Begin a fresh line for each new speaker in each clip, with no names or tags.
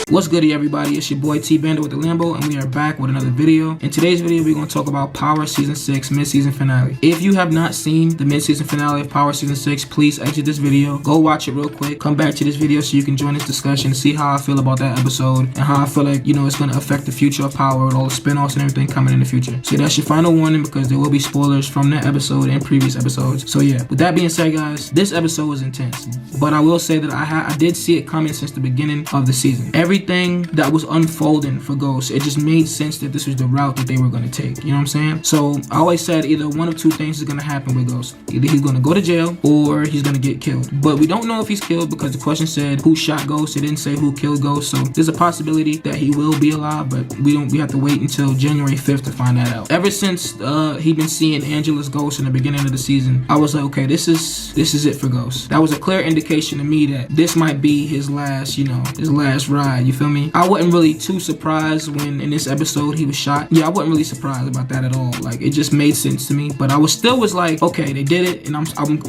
What's goody, everybody? It's your boy T Bender with the Lambo, and we are back with another video. In today's video, we're going to talk about Power Season 6 mid-season finale. If you have not seen the mid-season finale of Power Season 6, please exit this video, go watch it real quick, come back to this video so you can join this discussion and see how I feel about that episode and how I feel like, it's going to affect the future of Power and all the spin-offs and everything coming in the future. So that's your final warning because there will be spoilers from that episode and previous episodes. So yeah, with that being said, guys, this episode was intense, but I will say that I did see it coming since the beginning of the season. Everything that was unfolding for Ghost, it just made sense that this was the route that they were going to take. You know what I'm saying? So I always said either one of two things is going to happen with Ghost. Either he's going to go to jail or he's going to get killed. But we don't know if he's killed because the question said who shot Ghost. It didn't say who killed Ghost. So there's a possibility that he will be alive, but we have to wait until January 5th to find that out. Ever since he been seeing Angela's ghost in the beginning of the season, I was like, okay, this is it for Ghost. That was a clear indication to me that this might be his last, his last ride. You feel me? I wasn't really too surprised when in this episode he was shot. Yeah, I wasn't really surprised about that at all. Like, it just made sense to me. But I was like, okay, they did it, and I'm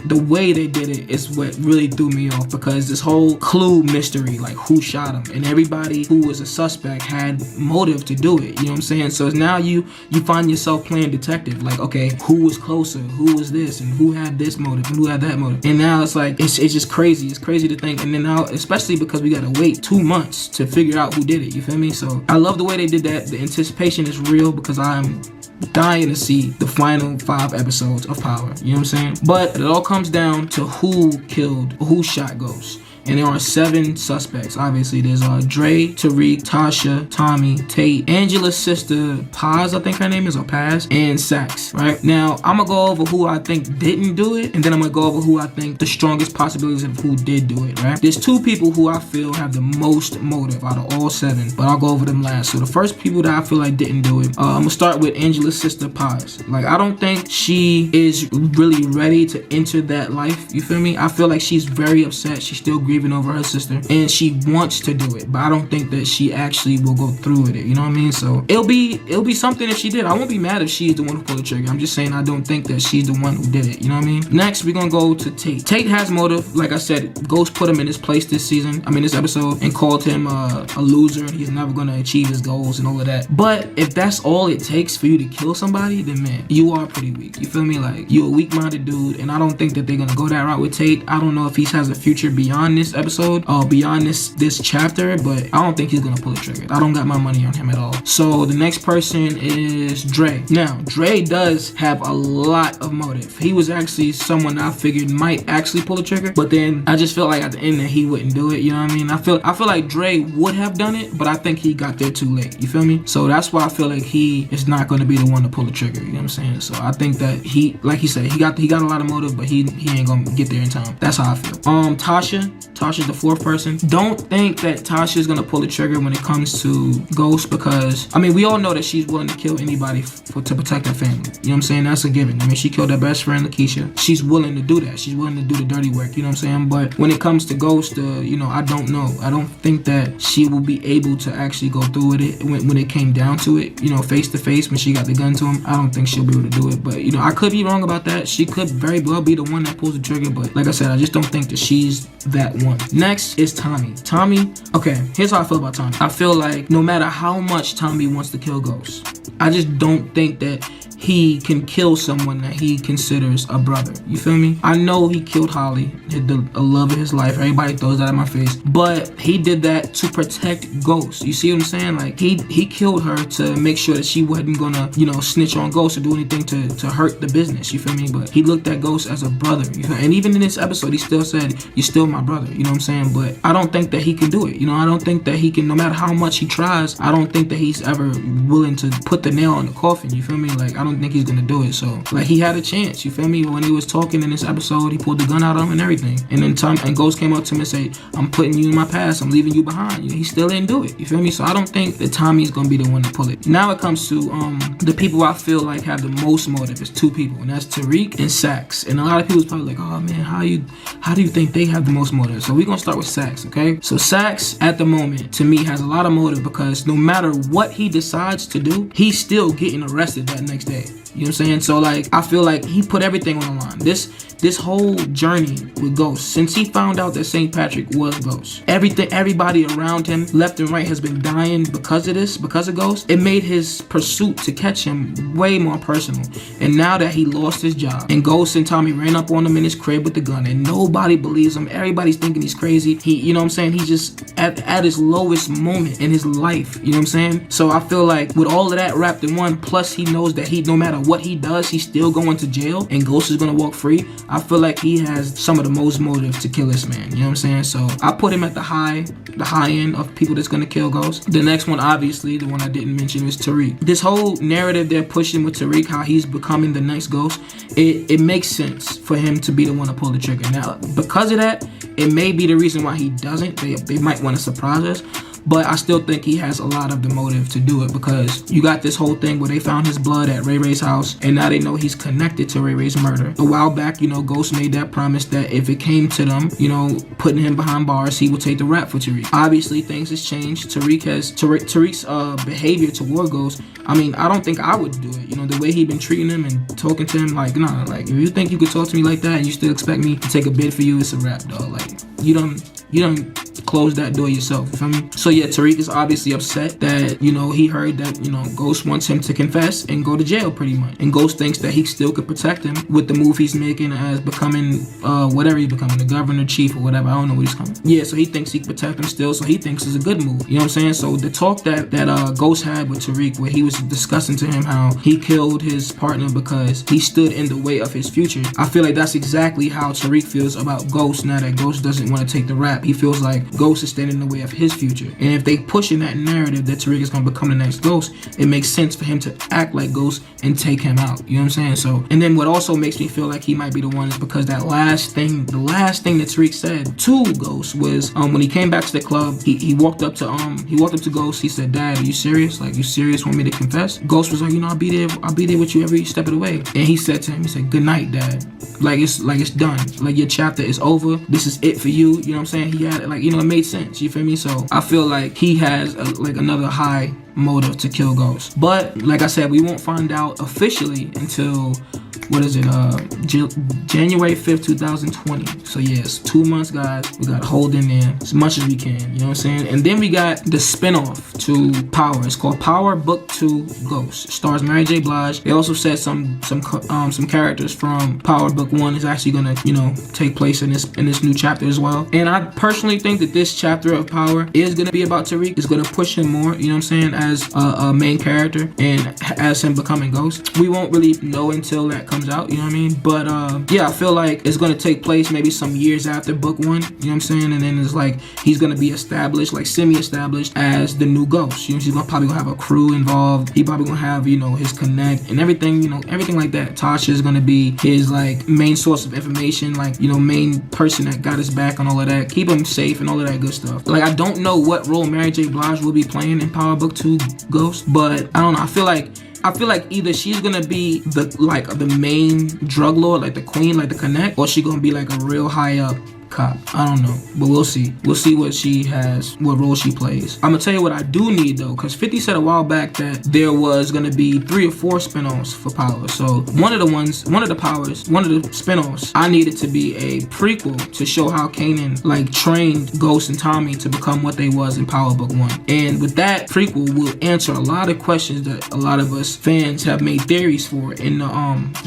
the way they did it is what really threw me off, because this whole clue mystery, like who shot him, and everybody who was a suspect had motive to do it. You know what I'm saying? So now you find yourself playing detective. Like, okay, who was closer? Who was this? And who had this motive? And who had that motive? And now it's like it's just crazy. It's crazy to think. And then now, especially because we gotta wait 2 months to figure out who did it. You feel me? So I love the way they did that. The anticipation is real because I'm dying to see the final 5 episodes of Power. You know what I'm saying? But it all comes down to who shot Ghost. And there are 7 suspects. Obviously, there's Dre, Tariq, Tasha, Tommy, Tate, Angela's sister, Paz, I think her name is, or Paz, and Sax, right? Now, I'm going to go over who I think didn't do it, and then I'm going to go over who I think the strongest possibilities of who did do it, right? There's 2 people who I feel have the most motive out of all 7, but I'll go over them last. So the first people that I feel like didn't do it, I'm going to start with Angela's sister, Paz. Like, I don't think she is really ready to enter that life, you feel me? I feel like she's very upset. She's still grieving over her sister, and she wants to do it, but I don't think that she actually will go through with it. You know what I mean? So it'll be something if she did. I won't be mad if she's the one who pulled the trigger. I'm just saying I don't think that she's the one who did it. You know what I mean? Next, we're gonna go to Tate. Tate has motive. Like I said, Ghost put him in his place this episode, and called him a loser, and he's never gonna achieve his goals and all of that. But if that's all it takes for you to kill somebody, then man, you are pretty weak. You feel me? Like, you're a weak-minded dude, and I don't think that they're gonna go that route with Tate. I don't know if he has a future beyond this episode, beyond this chapter, but I don't think he's gonna pull the trigger. I don't got my money on him at all. So the next person is Dre. Now, Dre does have a lot of motive. He was actually someone I figured might actually pull the trigger, but then I just felt like at the end that he wouldn't do it. You know what I mean? I feel like Dre would have done it, but I think he got there too late. You feel me? So that's why I feel like he is not gonna be the one to pull the trigger. You know what I'm saying? So I think that he, like he said, he got a lot of motive, but he ain't gonna get there in time. That's how I feel. Tasha's the 4th person. Don't think that Tasha's gonna pull the trigger when it comes to Ghost, because I mean, we all know that she's willing to kill anybody to protect her family. You know what I'm saying? That's a given. I mean, she killed her best friend Lakeisha. She's willing to do that. She's willing to do the dirty work. You know what I'm saying? But when it comes to Ghost, I don't know. I don't think that she will be able to actually go through with it when it came down to it. Face to face when she got the gun to him. I don't think she'll be able to do it. But I could be wrong about that. She could very well be the one that pulls the trigger. But like I said, I just don't think that she's that one. Next is Tommy. Okay, here's how I feel about Tommy. I feel like no matter how much Tommy wants to kill Ghost, I just don't think that he can kill someone that he considers a brother. You feel me? I know he killed Holly, the love of his life. Everybody throws that in my face. But he did that to protect Ghost. You see what I'm saying? Like, he killed her to make sure that she wasn't gonna, snitch on Ghost or do anything to hurt the business. You feel me? But he looked at Ghost as a brother. And even in this episode, he still said, "You're still my brother." You know what I'm saying? But I don't think that he can do it. I don't think that he can, no matter how much he tries, I don't think that he's ever willing to put the nail in the coffin. You feel me? Like, I don't think he's gonna do it. So, like, he had a chance. You feel me? When he was talking in this episode, he pulled the gun out on him and everything. And then Ghost came up to him and said, "I'm putting you in my past. I'm leaving you behind." He still didn't do it. You feel me? So I don't think that Tommy's gonna be the one to pull it. Now it comes to the people I feel like have the most motive. It's 2 people, and that's Tariq and Sax. And a lot of people's probably like, "Oh man, how do you think they have the most motive?" So we're gonna start with Sax, okay? So Sax at the moment to me has a lot of motive, because no matter what he decides to do, he's still getting arrested that next day. You know what I'm saying? So like, I feel like he put everything on the line. This whole journey with Ghost, since he found out that St. Patrick was Ghost, everybody around him, left and right, has been dying because of this, because of Ghost. It made his pursuit to catch him way more personal. And now that he lost his job, and Ghost and Tommy ran up on him in his crib with the gun, and nobody believes him, everybody's thinking he's crazy. You know what I'm saying? He's just at his lowest moment in his life. You know what I'm saying? So I feel like with all of that wrapped in one, plus he knows that no matter what he does, he's still going to jail, and Ghost is gonna walk free. I feel like he has some of the most motive to kill this man. You know what I'm saying? So I put him at the high end of people that's gonna kill Ghost. The next one, obviously, the one I didn't mention, was Tariq. This whole narrative they're pushing with Tariq, how he's becoming the next Ghost, it makes sense for him to be the one to pull the trigger. Now, because of that, it may be the reason why he doesn't. They might want to surprise us. But I still think he has a lot of the motive to do it, because you got this whole thing where they found his blood at Ray Ray's house, and now they know he's connected to Ray Ray's murder. A while back, you know, Ghost made that promise that if it came to them, you know, putting him behind bars, he would take the rap for Tariq. Obviously, things has changed. Tariq's behavior toward Ghost, I mean, I don't think I would do it. You know, the way he been treating him and talking to him, like, nah, like, if you think you could talk to me like that and you still expect me to take a bid for you, it's a rap, dog. Like, you don't close that door yourself, you feel me? So yeah, Tariq is obviously upset that, you know, he heard that, you know, Ghost wants him to confess and go to jail pretty much. And Ghost thinks that he still could protect him with the move he's making as becoming, whatever he's becoming, the governor, chief, or whatever. I don't know what he's coming. Yeah, so he thinks he can protect him still, so he thinks it's a good move. You know what I'm saying? So the talk that Ghost had with Tariq, where he was discussing to him how he killed his partner because he stood in the way of his future, I feel like that's exactly how Tariq feels about Ghost now that Ghost doesn't want to take the rap. He feels like Ghost is standing in the way of his future. And if they push in that narrative that Tariq is going to become the next Ghost, it makes sense for him to act like Ghost and take him out. You know what I'm saying? So, and then what also makes me feel like he might be the one is because the last thing that Tariq said to Ghost was when he came back to the club, he walked up to Ghost. He said, "Dad, are you serious? Like, you serious? Want me to confess?" Ghost was like, "You know, I'll be there with you every step of the way." And he said to him, he said, "Good night, Dad. Like it's done. Like your chapter is over. This is it for you." You know what I'm saying? He had, like, you know, it made sense. You feel me? So I feel like he has like another high motive to kill Ghost. But like I said, we won't find out officially until January 5th, 2020. So yeah, it's 2 months, guys. We gotta hold in there as much as we can. You know what I'm saying? And then we got the spinoff to Power. It's called Power Book 2 Ghost. It stars Mary J. Blige. They also said some characters from Power Book 1 is actually gonna, you know, take place in this new chapter as well. And I personally think that this chapter of Power is gonna be about Tariq. It's gonna push him more, you know what I'm saying, as a main character and as him becoming Ghost. We won't really know until that comes out, you know what I mean? But yeah, I feel like it's gonna take place maybe some years after book 1, you know what I'm saying? And then it's like he's gonna be established, like semi-established as the new Ghost. You know, he's probably gonna have a crew involved. He probably gonna have, you know, his connect and everything, you know, everything like that. Tasha is gonna be his like main source of information, like, you know, main person that got his back and all of that. Keep him safe and all of that good stuff. Like, I don't know what role Mary J. Blige will be playing in Power Book 2 Ghost, but I don't know. I feel like either she's gonna be the main drug lord, like the queen, like the connect, or she gonna be like a real high up cop. I don't know, but we'll see. We'll see what role she plays. I'm gonna tell you what I do need though, because 50 said a while back that there was gonna be 3 or 4 spinoffs for Power. So one of the spinoffs, I needed to be a prequel to show how Kanan like trained Ghost and Tommy to become what they was in Power Book 1. And with that prequel, we'll answer a lot of questions that a lot of us fans have made theories for in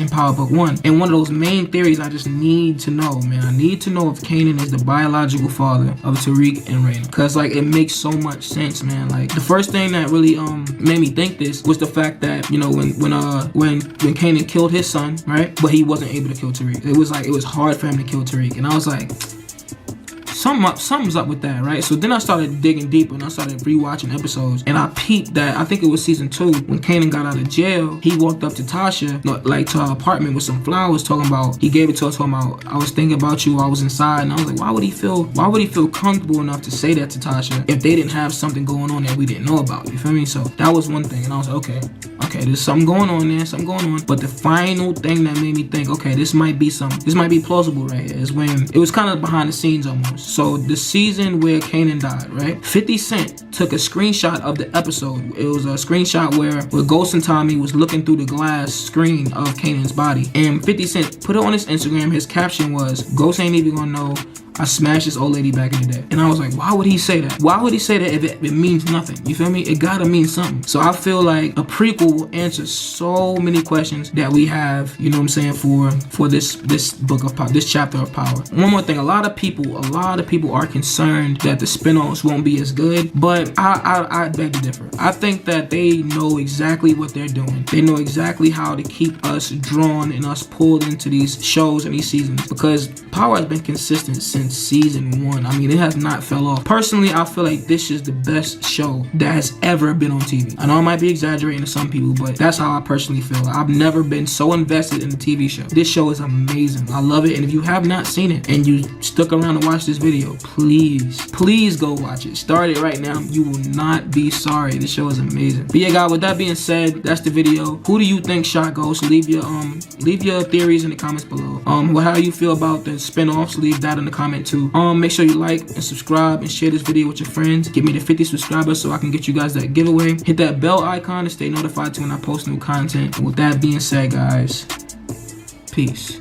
Power Book 1. And one of those main theories I just need to know, man. I need to know if Kanan is the biological father of Tariq and Raina, because like it makes so much sense, man. Like the first thing that really made me think this was the fact that, you know, when Kanan killed his son, right, but he wasn't able to kill Tariq. It was hard for him to kill Tariq, and I was like, something's up with that, right? So then I started digging deeper and I started rewatching episodes, and I peeped that I think it was season 2 when Kanan got out of jail. He walked up to Tasha, like to her apartment with some flowers, talking about, he gave it to her, talking about, I was thinking about you, I was inside. And I was like, why would he feel comfortable enough to say that to Tasha if they didn't have something going on that we didn't know about? You feel me? So that was one thing, and I was like, okay. I okay, there's something going on there, something going on. But the final thing that made me think, okay, this might be plausible right here, is when it was kind of behind the scenes almost. So the season where Kanan died, right? 50 Cent took a screenshot of the episode. It was a screenshot where Ghost and Tommy was looking through the glass screen of Kanan's body. And 50 Cent put it on his Instagram. His caption was, Ghost ain't even gonna know I smashed this old lady back in the day. And I was like, why would he say that? Why would he say that if it means nothing? You feel me? It gotta mean something. So I feel like a prequel will answer so many questions that we have, you know what I'm saying, for this book of power, this chapter of power. One more thing, a lot of people are concerned that the spin-offs won't be as good, but I beg to differ. I think that they know exactly what they're doing. They know exactly how to keep us drawn and us pulled into these shows and these seasons, because Power has been consistent since season 1. I mean, it has not fell off. Personally, I feel like this is the best show that has ever been on TV. I know I might be exaggerating to some people, but that's how I personally feel. I've never been so invested in a TV show. This show is amazing. I love it. And if you have not seen it and you stuck around to watch this video, please go watch it. Start it right now. You will not be sorry. This show is amazing. But yeah, guys, with that being said, that's the video. Who do you think shot Ghost? Leave your theories in the comments below. How you feel about the spin-offs, leave that in the comment too. Make sure you like and subscribe and share this video with your friends. Get me to 50 subscribers so I can get you guys that giveaway. Hit that bell icon to stay notified when I post new content. And with that being said, guys, peace.